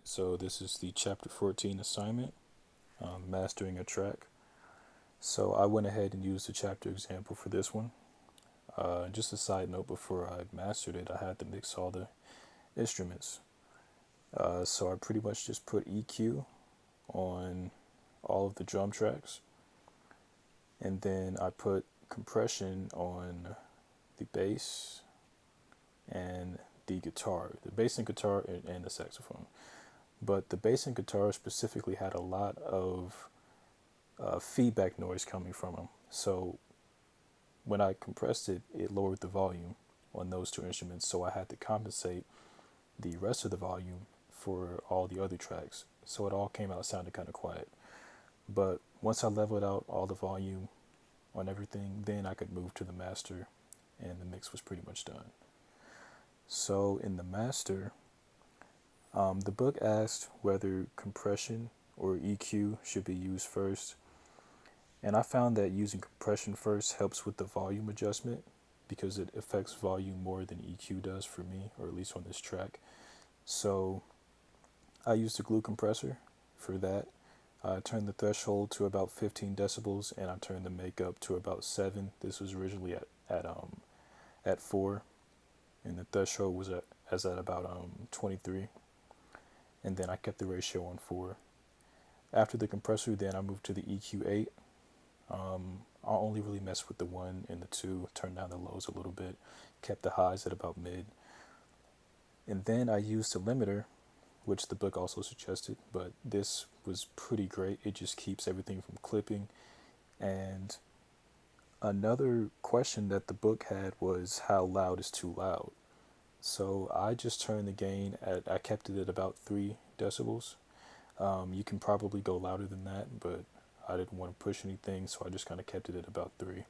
So this is the chapter 14 assignment, mastering a track. So I went ahead and used the chapter example for this one. Just a side note, before I mastered it, I had to mix all the instruments. So I pretty much just put EQ on all of the drum tracks, and then I put compression on the bass and the guitar, the bass and guitar and the saxophone. But the bass and guitar specifically had a lot of feedback noise coming from them. So when I compressed it, it lowered the volume on those two instruments. So I had to compensate the rest of the volume for all the other tracks. So it all came out sounding kind of quiet. But once I leveled out all the volume on everything, then I could move to the master, and the mix was pretty much done. So in the master, the book asked whether compression or EQ should be used first. And I found that using compression first helps with the volume adjustment because it affects volume more than EQ does for me, or at least on this track. So I used a glue compressor for that. I turned the threshold to about 15 decibels, and I turned the makeup to about 7. This was originally at 4, and the threshold was at about 23, and then I kept the ratio on 4. After the compressor, then I moved to the EQ8. I only really messed with the 1 and the 2, turned down the lows a little bit, kept the highs at about mid. And then I used a limiter, which the book also suggested, but this was pretty great. It just keeps everything from clipping. And another question that the book had was, how loud is too loud? So I just turned the gain I kept it at about 3 decibels. You can probably go louder than that, but I didn't want to push anything, so I just kind of kept it at about 3.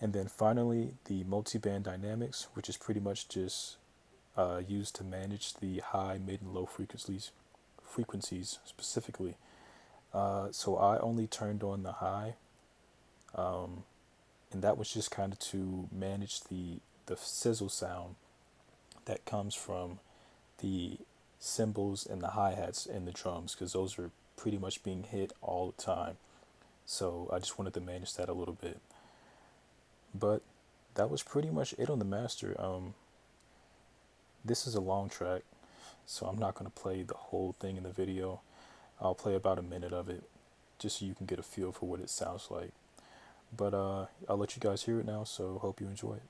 And then finally, the multi-band dynamics, which is pretty much just used to manage the high, mid, and low frequencies specifically. So I only turned on the high, and that was just kind of to manage the sizzle sound that comes from the cymbals and the hi-hats and the drums, because those are pretty much being hit all the time. So I just wanted to manage that a little bit. But that was pretty much it on the master. This is a long track, so I'm not going to play the whole thing in the video. I'll play about a minute of it, just so you can get a feel for what it sounds like. But I'll let you guys hear it now, so hope you enjoy it.